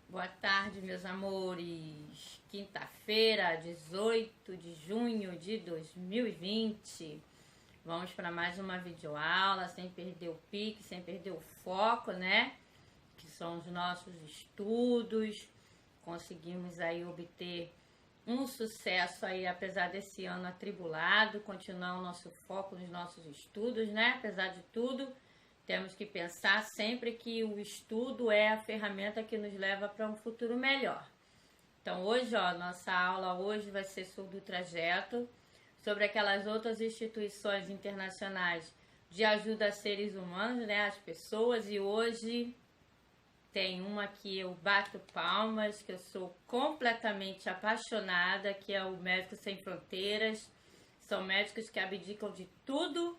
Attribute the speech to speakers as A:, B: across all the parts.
A: Boa tarde, meus amores. Quinta-feira, 18 de junho de 2020. Vamos para mais uma videoaula, sem perder o pique, sem perder o foco, né? Que são os nossos estudos. Conseguimos aí obter um sucesso aí, apesar desse ano atribulado, continuar o nosso foco nos nossos estudos, né? Apesar de tudo, temos que pensar sempre que o estudo é a ferramenta que nos leva para um futuro melhor. Então hoje, ó, nossa aula hoje vai ser sobre o trajeto, sobre aquelas outras instituições internacionais de ajuda a seres humanos, né? As pessoas, e hoje tem uma que eu bato palmas, que eu sou completamente apaixonada, que é o Médicos Sem Fronteiras. São médicos que abdicam de tudo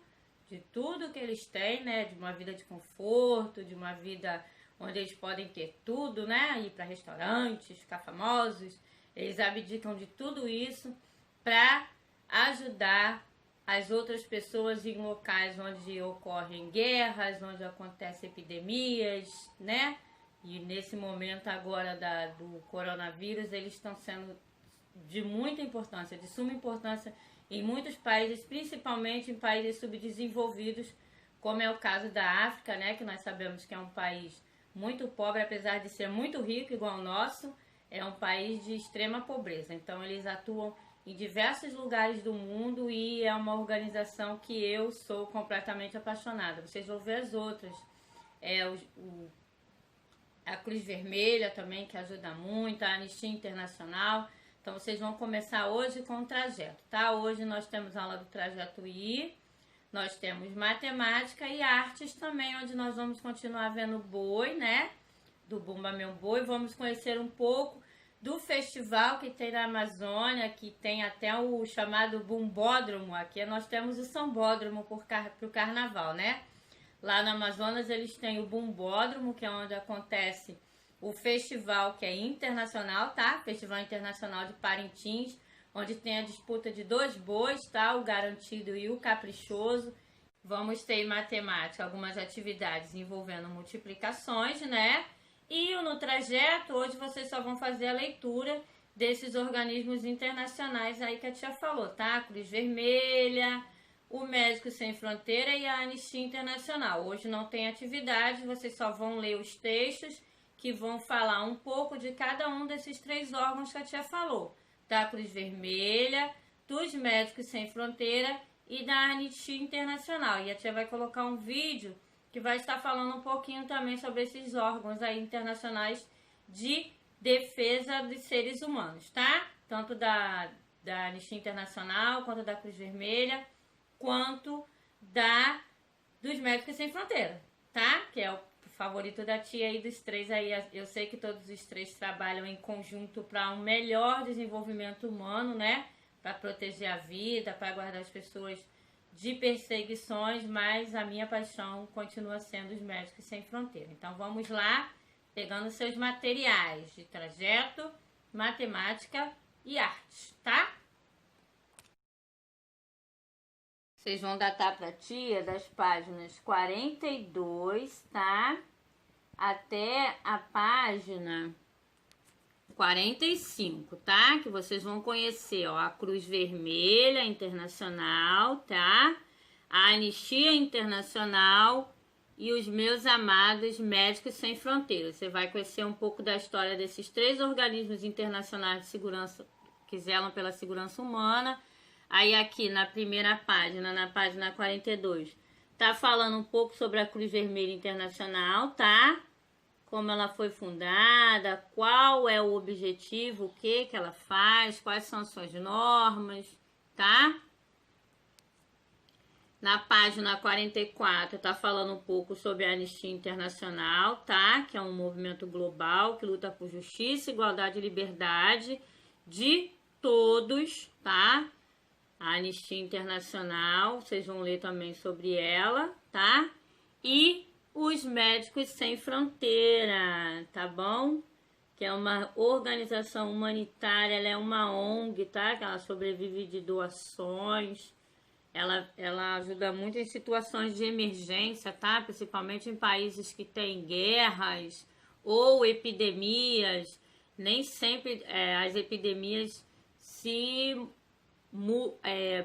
A: que eles têm, né? De uma vida de conforto, de uma vida onde eles podem ter tudo, né? Ir para restaurantes, ficar famosos. Eles abdicam de tudo isso para ajudar as outras pessoas em locais onde ocorrem guerras, onde acontecem epidemias, né? E nesse momento agora do coronavírus, eles estão sendo de muita importância, de suma importância em muitos países, principalmente em países subdesenvolvidos, como é o caso da África, né? Que nós sabemos que é um país muito pobre, apesar de ser muito rico, igual o nosso, é um país de extrema pobreza. Então eles atuam em diversos lugares do mundo e é uma organização que eu sou completamente apaixonada. Vocês vão ver as outras. A Cruz Vermelha também, que ajuda muito, a Anistia Internacional. Então vocês vão começar hoje com o trajeto, tá? Hoje nós temos aula do trajeto I, nós temos matemática e artes também, onde nós vamos continuar vendo o boi, né? Do Bumba Meu Boi. Vamos conhecer um pouco do festival que tem na Amazônia, que tem até o chamado Bumbódromo. Aqui nós temos o Sambódromo para o carnaval, né? Lá no Amazonas eles têm o Bumbódromo, que é onde acontece o festival, que é internacional, tá? Festival Internacional de Parintins, onde tem a disputa de 2 bois, tá? O garantido e o caprichoso. Vamos ter em matemática algumas atividades envolvendo multiplicações, né? E no trajeto, hoje vocês só vão fazer a leitura desses organismos internacionais aí que a tia falou, tá? A Cruz Vermelha, o Médicos Sem Fronteira e a Anistia Internacional. Hoje não tem atividade, vocês só vão ler os textos que vão falar um pouco de cada um desses 3 órgãos que a tia falou. Da Cruz Vermelha, dos Médicos Sem Fronteira e da Anistia Internacional. E a tia vai colocar um vídeo que vai estar falando um pouquinho também sobre esses órgãos aí internacionais de defesa de seres humanos, tá? Tanto da Anistia Internacional, quanto da Cruz Vermelha, quanto dos Médicos Sem Fronteira, tá? Que é o favorito da tia aí dos 3 aí. Eu sei que todos os 3 trabalham em conjunto para um melhor desenvolvimento humano, né? Para proteger a vida, para guardar as pessoas de perseguições, mas a minha paixão continua sendo os Médicos Sem Fronteira. Então vamos lá, pegando seus materiais de trajeto, matemática e artes, tá? Vocês vão datar para a tia das páginas 42, tá? Até a página 45, tá? Que vocês vão conhecer, ó, a Cruz Vermelha Internacional, tá? A Anistia Internacional e os meus amados Médicos Sem Fronteiras. Você vai conhecer um pouco da história desses 3 organismos internacionais de segurança que zelam pela segurança humana. Aí aqui na primeira página, na página 42, tá falando um pouco sobre a Cruz Vermelha Internacional, tá? Como ela foi fundada, qual é o objetivo, o que ela faz, quais são as suas normas, tá? Na página 44 tá falando um pouco sobre a Anistia Internacional, tá? Que é um movimento global que luta por justiça, igualdade e liberdade de todos, tá? A Anistia Internacional, vocês vão ler também sobre ela, tá? E os Médicos Sem Fronteira, tá bom? Que é uma organização humanitária, ela é uma ONG, tá? Que ela sobrevive de doações. Ela ajuda muito em situações de emergência, tá? Principalmente em países que têm guerras ou epidemias. Nem sempre as epidemias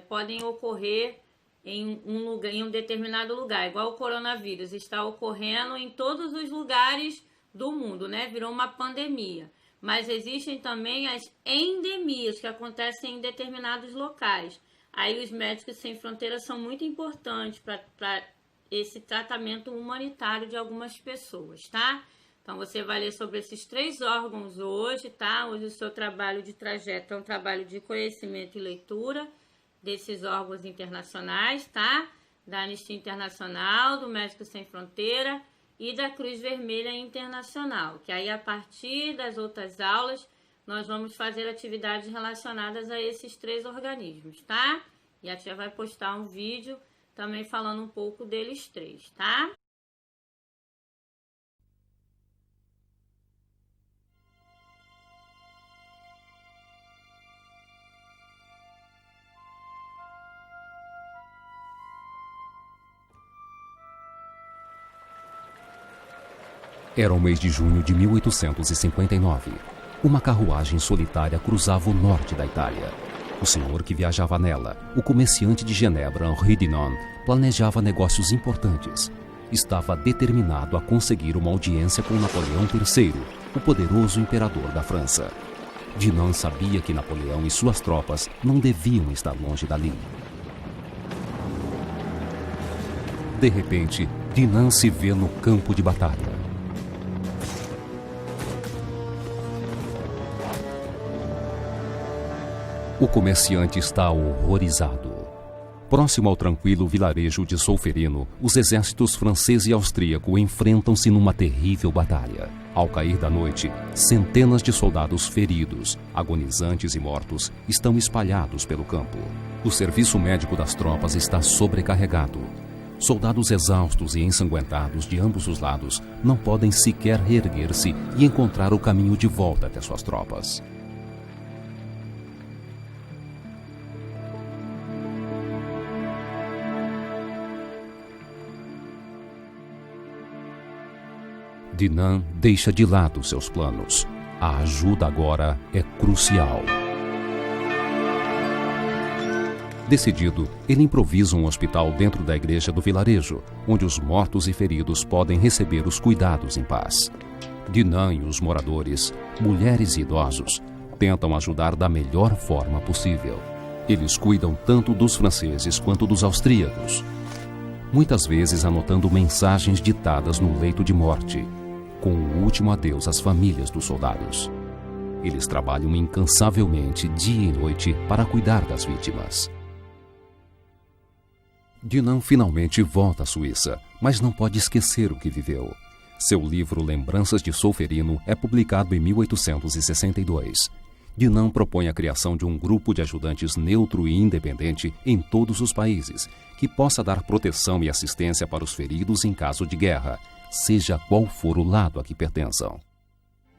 A: podem ocorrer em um determinado lugar, igual o coronavírus está ocorrendo em todos os lugares do mundo, né? Virou uma pandemia. Mas existem também as endemias que acontecem em determinados locais. Aí os Médicos Sem Fronteiras são muito importantes para esse tratamento humanitário de algumas pessoas, tá? Então você vai ler sobre esses 3 órgãos hoje, tá? Hoje o seu trabalho de trajeto é um trabalho de conhecimento e leitura desses órgãos internacionais, tá? Da Anistia Internacional, do Médicos Sem Fronteira e da Cruz Vermelha Internacional. Que aí a partir das outras aulas nós vamos fazer atividades relacionadas a esses 3 organismos, tá? E a tia vai postar um vídeo também falando um pouco deles 3, tá?
B: Era o mês de junho de 1859. Uma carruagem solitária cruzava o norte da Itália. O senhor que viajava nela, o comerciante de Genebra, Henri Dunant, planejava negócios importantes. Estava determinado a conseguir uma audiência com Napoleão III, o poderoso imperador da França. Dunant sabia que Napoleão e suas tropas não deviam estar longe dali. De repente, Dunant se vê no campo de batalha. O comerciante está horrorizado. Próximo ao tranquilo vilarejo de Solferino, os exércitos francês e austríaco enfrentam-se numa terrível batalha. Ao cair da noite, centenas de soldados feridos, agonizantes e mortos estão espalhados pelo campo. O serviço médico das tropas está sobrecarregado. Soldados exaustos e ensanguentados de ambos os lados não podem sequer reerguer-se e encontrar o caminho de volta até suas tropas. Dunant deixa de lado seus planos. A ajuda agora é crucial. Decidido, ele improvisa um hospital dentro da igreja do vilarejo, onde os mortos e feridos podem receber os cuidados em paz. Dunant e os moradores, mulheres e idosos, tentam ajudar da melhor forma possível. Eles cuidam tanto dos franceses quanto dos austríacos, muitas vezes anotando mensagens ditadas no leito de morte, com o último adeus às famílias dos soldados. Eles trabalham incansavelmente dia e noite para cuidar das vítimas. Dunant finalmente volta à Suíça, mas não pode esquecer o que viveu. Seu livro Lembranças de Solferino é publicado em 1862. Dunant propõe a criação de um grupo de ajudantes neutro e independente em todos os países, que possa dar proteção e assistência para os feridos em caso de guerra, seja qual for o lado a que pertençam.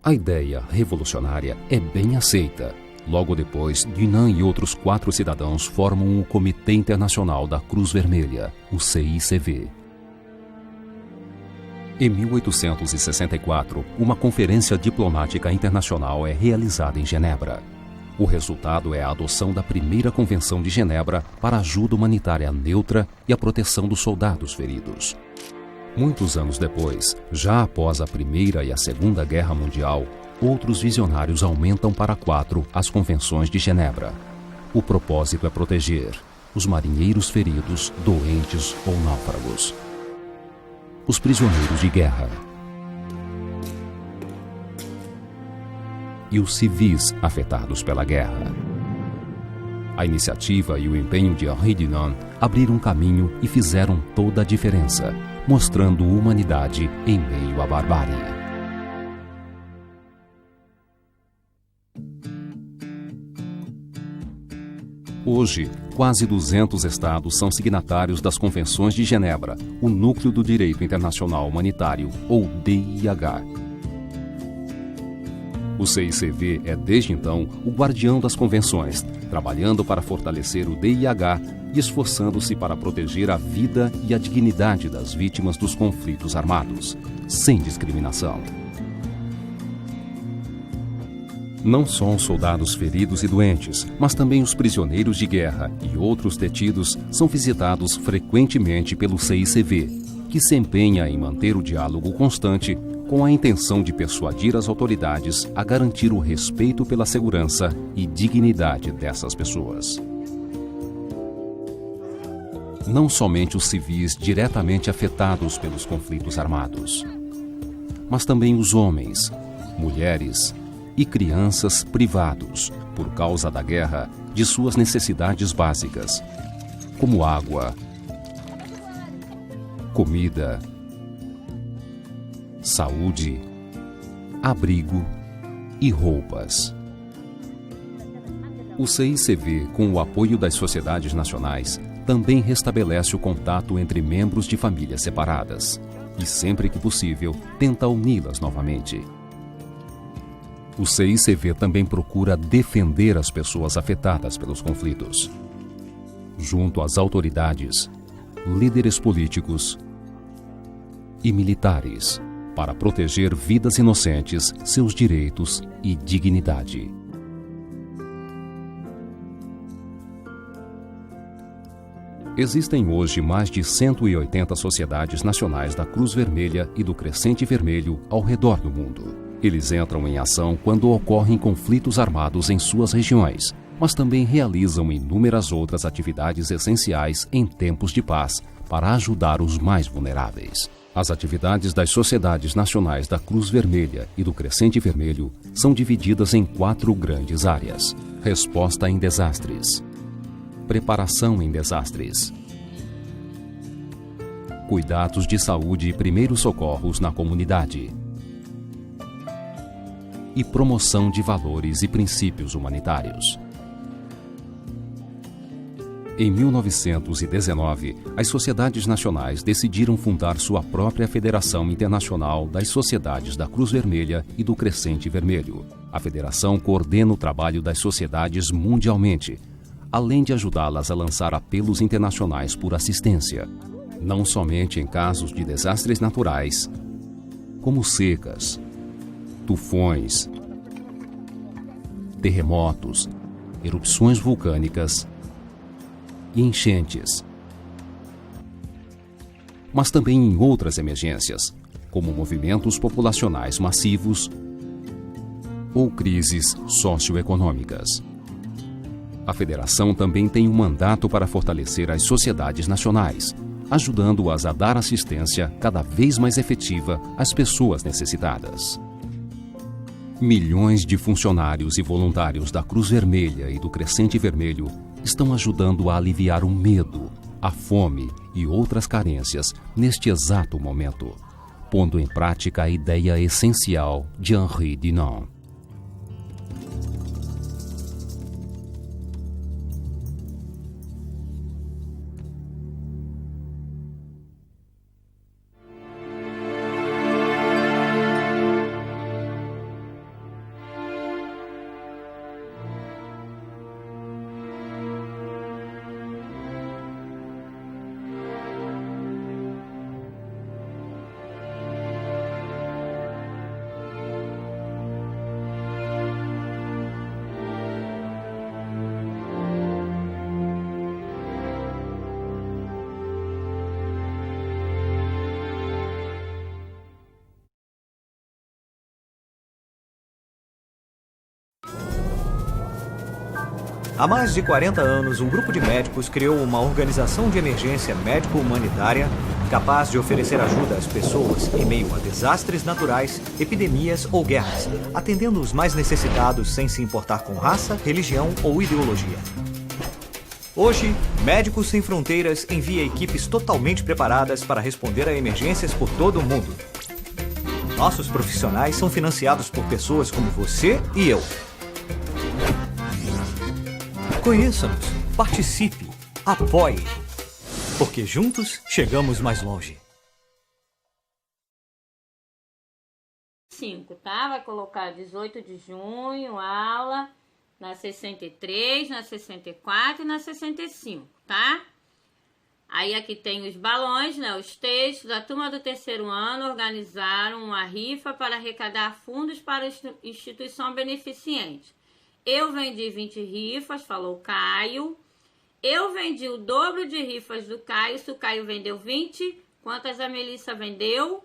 B: A ideia revolucionária é bem aceita. Logo depois, Dunant e outros 4 cidadãos formam o Comitê Internacional da Cruz Vermelha, o CICV. Em 1864, uma conferência diplomática internacional é realizada em Genebra. O resultado é a adoção da primeira Convenção de Genebra para a ajuda humanitária neutra e a proteção dos soldados feridos. Muitos anos depois, já após a Primeira e a Segunda Guerra Mundial, outros visionários aumentam para 4 as Convenções de Genebra. O propósito é proteger os marinheiros feridos, doentes ou náufragos, os prisioneiros de guerra e os civis afetados pela guerra. A iniciativa e o empenho de Henri Dunant abriram caminho e fizeram toda a diferença, mostrando humanidade em meio à barbárie. Hoje, quase 200 estados são signatários das Convenções de Genebra, o Núcleo do Direito Internacional Humanitário, ou DIH. O CICV é, desde então, o guardião das convenções, trabalhando para fortalecer o DIH e esforçando-se para proteger a vida e a dignidade das vítimas dos conflitos armados, sem discriminação. Não só os soldados feridos e doentes, mas também os prisioneiros de guerra e outros detidos são visitados frequentemente pelo CICV, que se empenha em manter o diálogo constante com a intenção de persuadir as autoridades a garantir o respeito pela segurança e dignidade dessas pessoas. Não somente os civis diretamente afetados pelos conflitos armados, mas também os homens, mulheres e crianças privados, por causa da guerra, de suas necessidades básicas, como água, comida, saúde, abrigo e roupas. O CICV, com o apoio das sociedades nacionais, também restabelece o contato entre membros de famílias separadas e, sempre que possível, tenta uni-las novamente. O CICV também procura defender as pessoas afetadas pelos conflitos, junto às autoridades, líderes políticos e militares, para proteger vidas inocentes, seus direitos e dignidade. Existem hoje mais de 180 sociedades nacionais da Cruz Vermelha e do Crescente Vermelho ao redor do mundo. Eles entram em ação quando ocorrem conflitos armados em suas regiões, mas também realizam inúmeras outras atividades essenciais em tempos de paz para ajudar os mais vulneráveis. As atividades das sociedades nacionais da Cruz Vermelha e do Crescente Vermelho são divididas em 4 grandes áreas: resposta em desastres, preparação em desastres, cuidados de saúde e primeiros socorros na comunidade, e promoção de valores e princípios humanitários. Em 1919, as sociedades nacionais decidiram fundar sua própria Federação Internacional das Sociedades da Cruz Vermelha e do Crescente Vermelho. A federação coordena o trabalho das sociedades mundialmente, além de ajudá-las a lançar apelos internacionais por assistência, não somente em casos de desastres naturais, como secas, tufões, terremotos, erupções vulcânicas e enchentes, mas também em outras emergências, como movimentos populacionais massivos ou crises socioeconômicas. A Federação também tem um mandato para fortalecer as sociedades nacionais, ajudando-as a dar assistência cada vez mais efetiva às pessoas necessitadas. Milhões de funcionários e voluntários da Cruz Vermelha e do Crescente Vermelho estão ajudando a aliviar o medo, a fome e outras carências neste exato momento, pondo em prática a ideia essencial de Henri Dunant.
C: Há mais de 40 anos, um grupo de médicos criou uma organização de emergência médico-humanitária capaz de oferecer ajuda às pessoas em meio a desastres naturais, epidemias ou guerras, atendendo os mais necessitados sem se importar com raça, religião ou ideologia. Hoje, Médicos Sem Fronteiras envia equipes totalmente preparadas para responder a emergências por todo o mundo. Nossos profissionais são financiados por pessoas como você e eu. Conheça-nos, participe, apoie, porque juntos chegamos mais longe.
A: 5, tá? Vai colocar 18 de junho, aula, na 63, na 64 e na 65, tá? Aí aqui tem os balões, né, os textos. A turma do terceiro ano organizaram uma rifa para arrecadar fundos para instituição beneficente. Eu vendi 20 rifas, falou o Caio. Eu vendi o dobro de rifas do Caio. Se o Caio vendeu 20, quantas a Melissa vendeu?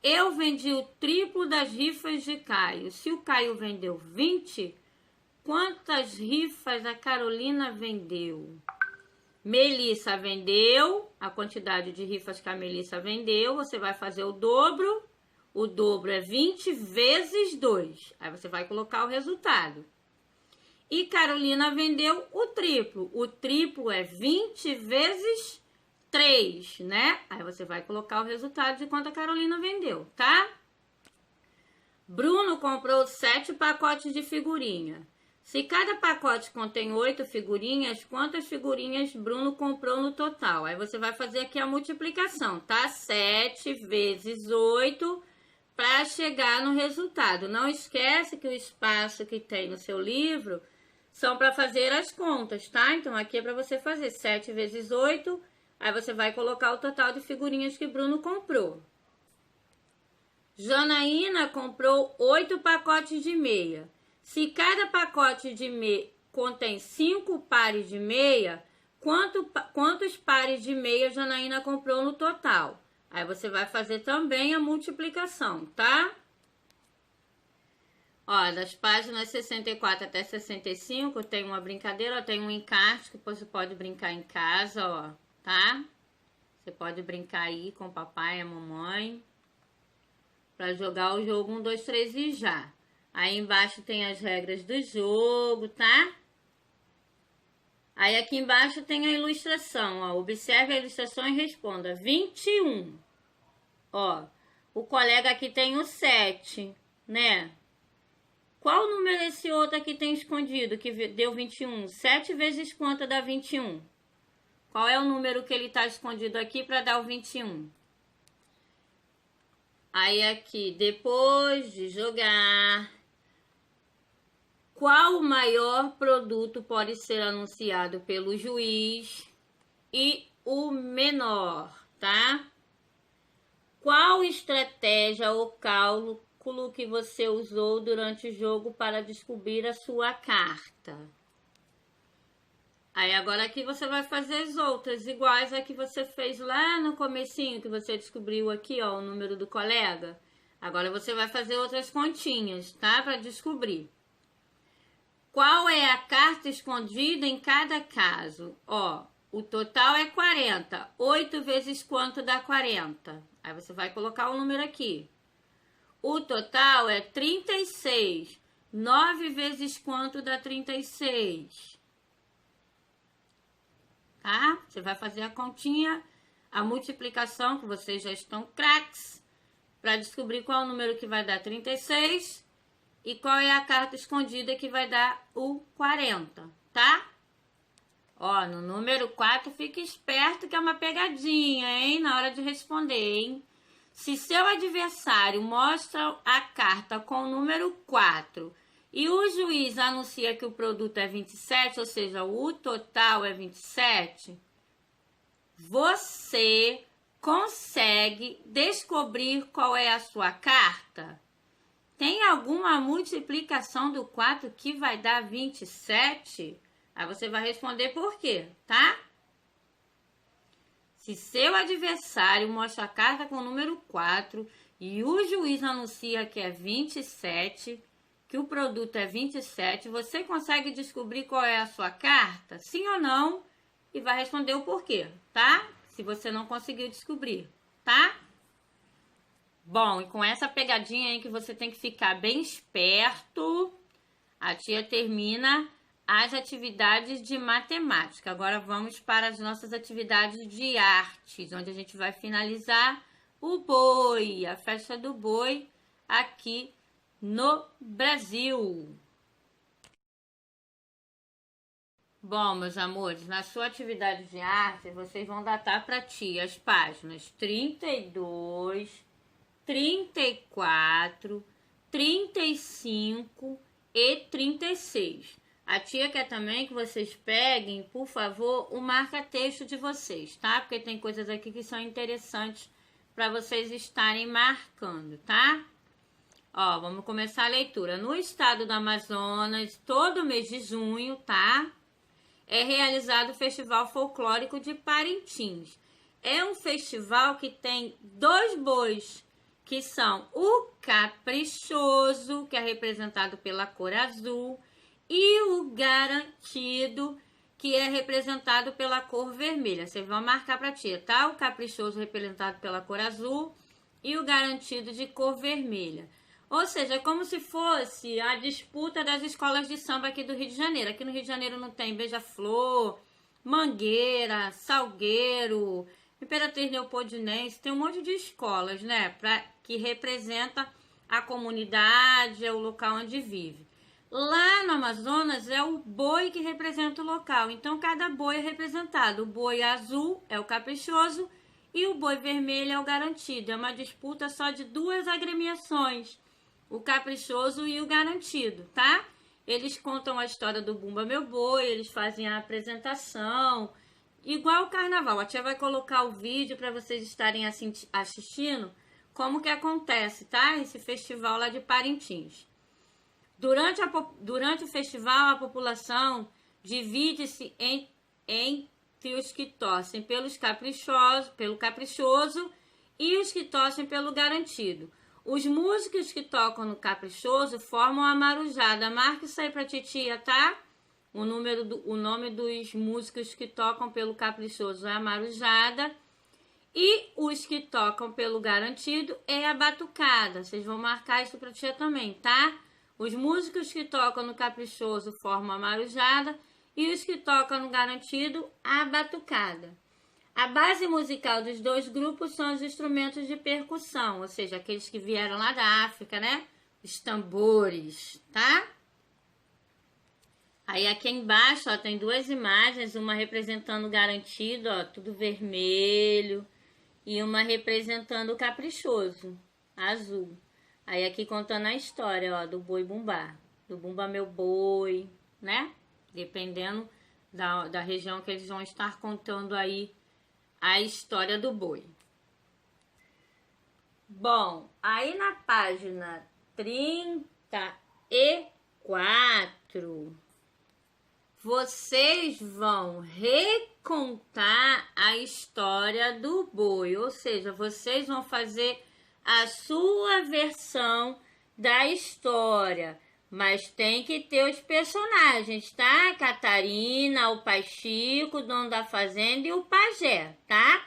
A: Eu vendi o triplo das rifas de Caio. Se o Caio vendeu 20, quantas rifas a Carolina vendeu? Melissa vendeu a quantidade de rifas que a Melissa vendeu. Você vai fazer o dobro. O dobro é 20 vezes 2. Aí você vai colocar o resultado. E Carolina vendeu o triplo. O triplo é 20 vezes 3, né? Aí você vai colocar o resultado de quanto a Carolina vendeu, tá? Bruno comprou 7 pacotes de figurinha. Se cada pacote contém 8 figurinhas, quantas figurinhas Bruno comprou no total? Aí você vai fazer aqui a multiplicação, tá? 7 vezes 8 para chegar no resultado. Não esquece que o espaço que tem no seu livro são para fazer as contas, tá? Então, aqui é para você fazer 7 vezes 8, aí você vai colocar o total de figurinhas que Bruno comprou. Janaína comprou 8 pacotes de meia. Se cada pacote de meia contém 5 pares de meia, quantos pares de meia Janaína comprou no total? Aí você vai fazer também a multiplicação, tá? Ó, das páginas 64 até 65 tem uma brincadeira, ó, tem um encarte que você pode brincar em casa, ó, tá? Você pode brincar aí com o papai e a mamãe para jogar o jogo 1, 2, 3 e já. Aí embaixo tem as regras do jogo, tá? Aí aqui embaixo tem a ilustração, ó. Observe a ilustração e responda. 21. Ó, o colega aqui tem o 7, né? Qual número esse outro aqui tem escondido que deu 21? 7 vezes quanto dá 21? Qual é o número que ele tá escondido aqui para dar o 21? Aí aqui, depois de jogar, qual o maior produto pode ser anunciado pelo juiz e o menor, tá? Qual estratégia ou cálculo que você usou durante o jogo para descobrir a sua carta? Aí agora aqui você vai fazer as outras iguais a que você fez lá no comecinho, que você descobriu aqui, ó, o número do colega. Agora você vai fazer outras continhas, tá? Para descobrir. Qual é a carta escondida em cada caso? Ó, o total é 40. 8 vezes quanto dá 40? Aí você vai colocar o número aqui. O total é 36. 9 vezes quanto dá 36? Tá? Você vai fazer a continha, a multiplicação, que vocês já estão craques, para descobrir qual é o número que vai dar 36 e qual é a carta escondida que vai dar o 40, tá? Ó, no número 4, fique esperto que é uma pegadinha, hein? Na hora de responder, hein? Se seu adversário mostra a carta com o número 4 e o juiz anuncia que o produto é 27, ou seja, o total é 27, você consegue descobrir qual é a sua carta? Tem alguma multiplicação do 4 que vai dar 27? Aí você vai responder por quê, tá? Se seu adversário mostra a carta com o número 4 e o juiz anuncia que é 27, que o produto é 27, você consegue descobrir qual é a sua carta? Sim ou não? E vai responder o porquê, tá? Se você não conseguiu descobrir, tá? Bom, e com essa pegadinha aí que você tem que ficar bem esperto, a tia termina as atividades de matemática. Agora vamos para as nossas atividades de artes, onde a gente vai finalizar o boi, a festa do boi aqui no Brasil. Bom, meus amores, na sua atividade de arte, vocês vão datar para ti as páginas 32, 34, 35 e 36. A tia quer também que vocês peguem, por favor, o marca-texto de vocês, tá? Porque tem coisas aqui que são interessantes para vocês estarem marcando, tá? Ó, vamos começar a leitura. No estado do Amazonas, todo mês de junho, tá? É realizado o Festival Folclórico de Parintins. É um festival que tem 2 bois, que são o Caprichoso, que é representado pela cor azul, e o Garantido, que é representado pela cor vermelha. Vocês vão marcar para tia, tá? O Caprichoso representado pela cor azul e o Garantido de cor vermelha. Ou seja, é como se fosse a disputa das escolas de samba aqui do Rio de Janeiro. Aqui no Rio de Janeiro não tem Beija-Flor, Mangueira, Salgueiro, Imperatriz Leopoldinense, tem um monte de escolas, né? Que representa a comunidade, é o local onde vive. Lá no Amazonas é o boi que representa o local, então cada boi é representado. O boi azul é o Caprichoso e o boi vermelho é o Garantido. É uma disputa só de 2 agremiações, o Caprichoso e o Garantido, tá? Eles contam a história do Bumba Meu Boi, eles fazem a apresentação, igual o carnaval. A tia vai colocar o vídeo para vocês estarem assistindo como que acontece, tá? Esse festival lá de Parintins. Durante o festival, a população divide-se entre os que torcem pelo Caprichoso e os que torcem pelo Garantido. Os músicos que tocam no Caprichoso formam a marujada. Marca isso aí pra titia, tá? O nome dos músicos que tocam pelo Caprichoso é a marujada. E os que tocam pelo Garantido é a batucada. Vocês vão marcar isso pra tia também, tá? Os músicos que tocam no Caprichoso formam a marujada e os que tocam no Garantido, a batucada. A base musical dos 2 grupos são os instrumentos de percussão, ou seja, aqueles que vieram lá da África, né? Os tambores, tá? Aí aqui embaixo, ó, tem 2 imagens, uma representando o Garantido, ó, tudo vermelho, e uma representando o Caprichoso, azul. Aí aqui contando a história, ó, do boi bumbá, do Bumba Meu Boi, né? Dependendo da região que eles vão estar contando aí a história do boi. Bom, aí na página 34, vocês vão recontar a história do boi, ou seja, vocês vão fazer a sua versão da história, mas tem que ter os personagens, tá? Catarina, o Pai Chico, o dono da fazenda e o pajé, tá?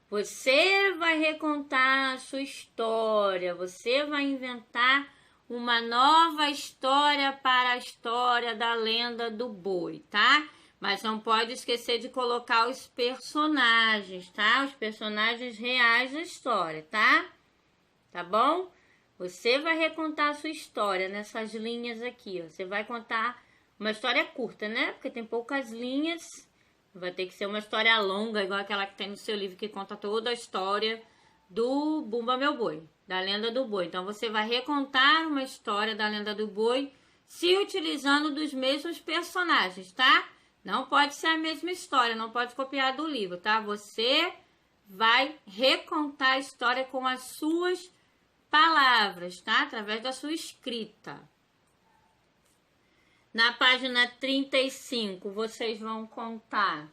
A: Você vai recontar a sua história, você vai inventar uma nova história para a história da lenda do boi, tá? Mas não pode esquecer de colocar os personagens, tá? Os personagens reais da história, tá? Tá bom? Você vai recontar a sua história nessas linhas aqui, ó. Você vai contar uma história curta, né? Porque tem poucas linhas. Vai ter que ser uma história longa, igual aquela que tem no seu livro, que conta toda a história do Bumba Meu Boi, da lenda do boi. Então, você vai recontar uma história da lenda do boi se utilizando dos mesmos personagens, tá? Não pode ser a mesma história, não pode copiar do livro, tá? Você vai recontar a história com as suas palavras, tá? Através da sua escrita. Na página 35, vocês vão contar,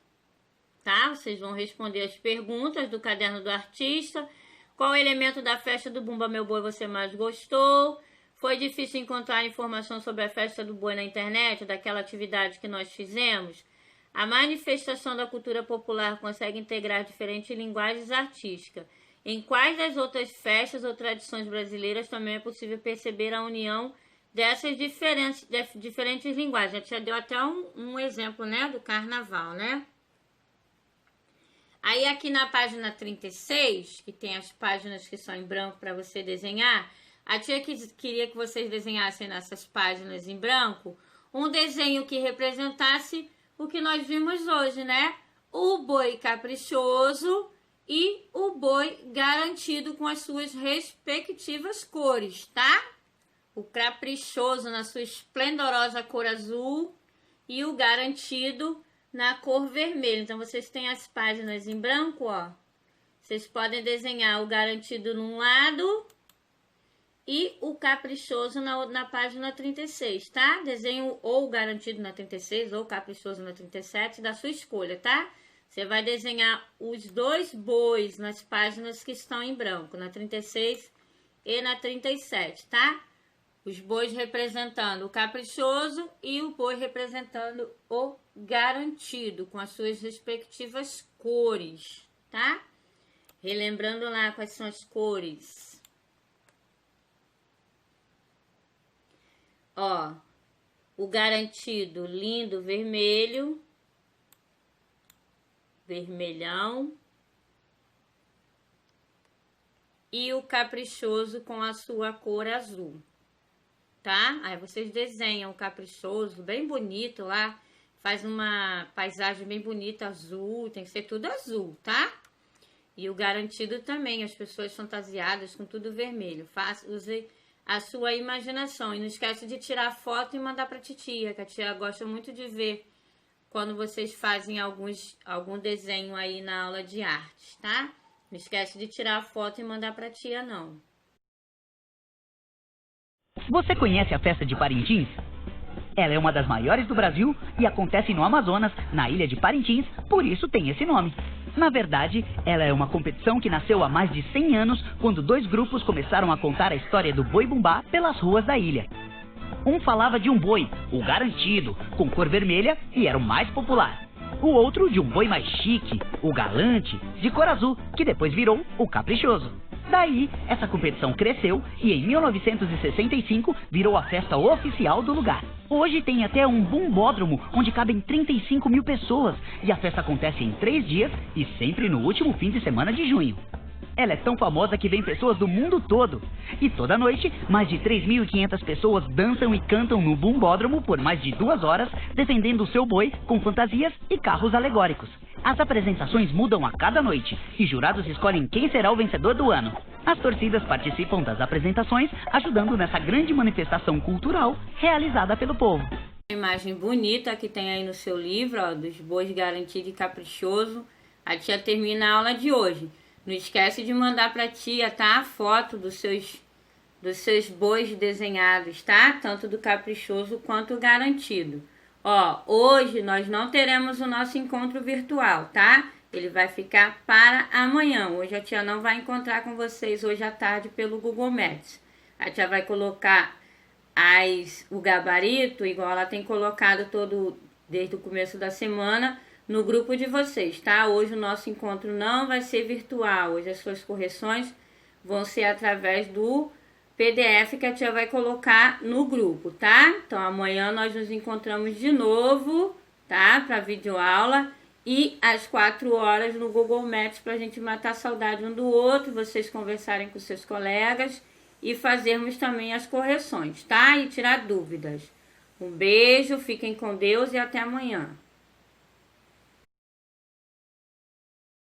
A: tá? Vocês vão responder as perguntas do caderno do artista. Qual elemento da festa do Bumba Meu Boi você mais gostou? Foi difícil encontrar informação sobre a festa do boi na internet, daquela atividade que nós fizemos? A manifestação da cultura popular consegue integrar diferentes linguagens artísticas. Em quais das outras festas ou tradições brasileiras também é possível perceber a união dessas diferentes linguagens? A gente já deu até um exemplo, né, do carnaval, né? Aí aqui na página 36, que tem as páginas que são em branco para você desenhar, a tia queria que vocês desenhassem nessas páginas em branco um desenho que representasse o que nós vimos hoje, né? O boi caprichoso e o boi garantido com as suas respectivas cores, tá? o Caprichoso na sua esplendorosa cor azul e o Garantido na cor vermelha. Então, vocês têm as páginas em branco, ó. Vocês podem desenhar o Garantido num lado e o Caprichoso na página 36, tá? Desenho ou o Garantido na 36 ou o Caprichoso na 37, da sua escolha, tá? Você vai desenhar os dois bois nas páginas que estão em branco, na 36 e na 37, tá? Os bois representando o Caprichoso e o boi representando o Garantido, com as suas respectivas cores, tá? Relembrando lá quais são as cores. Ó, o Garantido lindo vermelho, vermelhão, e o Caprichoso com a sua cor azul, tá? Aí vocês desenham o Caprichoso bem bonito lá, faz uma paisagem bem bonita, azul, tem que ser tudo azul, tá? E o Garantido também, as pessoas fantasiadas com tudo vermelho. Use a sua imaginação. E não esquece de tirar foto e mandar pra titia, que a tia gosta muito de ver quando vocês fazem algum desenho aí na aula de artes, tá? Não esquece de tirar a foto e mandar pra tia, não.
D: Você conhece a festa de Parintins? Ela é uma das maiores do Brasil e acontece no Amazonas, na ilha de Parintins, por isso tem esse nome. Na verdade, ela é uma competição que nasceu há mais de 100 anos, quando dois grupos começaram a contar a história do boi bumbá pelas ruas da ilha. Um falava de um boi, o Garantido, com cor vermelha e era o mais popular. O outro de um boi mais chique, o Galante, de cor azul, que depois virou o Caprichoso. Daí, essa competição cresceu e em 1965 virou a festa oficial do lugar. Hoje tem até um bumbódromo onde cabem 35 mil pessoas e a festa acontece em 3 dias e sempre no último fim de semana de junho. Ela é tão famosa que vem pessoas do mundo todo. E toda noite, mais de 3.500 pessoas dançam e cantam no bumbódromo por mais de 2 horas, defendendo o seu boi com fantasias e carros alegóricos. As apresentações mudam a cada noite e jurados escolhem quem será o vencedor do ano. As torcidas participam das apresentações, ajudando nessa grande manifestação cultural realizada pelo povo.
A: Uma imagem bonita que tem aí no seu livro, ó, dos bois Garantido e Caprichoso. A tia termina a aula de hoje. Não esquece de mandar pra tia, tá? A foto dos seus bois desenhados, tá? Tanto do Caprichoso quanto o Garantido. Ó, hoje nós não teremos o nosso encontro virtual, tá? Ele vai ficar para amanhã. Hoje a tia não vai encontrar com vocês hoje à tarde pelo Google Maps. A tia vai colocar o gabarito, igual ela tem colocado desde o começo da semana, no grupo de vocês, tá? Hoje o nosso encontro não vai ser virtual. Hoje as suas correções vão ser através do PDF que a tia vai colocar no grupo, tá? Então amanhã nós nos encontramos de novo, tá? Para videoaula e às 4 horas no Google Maps pra gente matar a saudade um do outro, vocês conversarem com seus colegas e fazermos também as correções, tá? E tirar dúvidas. Um beijo, fiquem com Deus e até amanhã.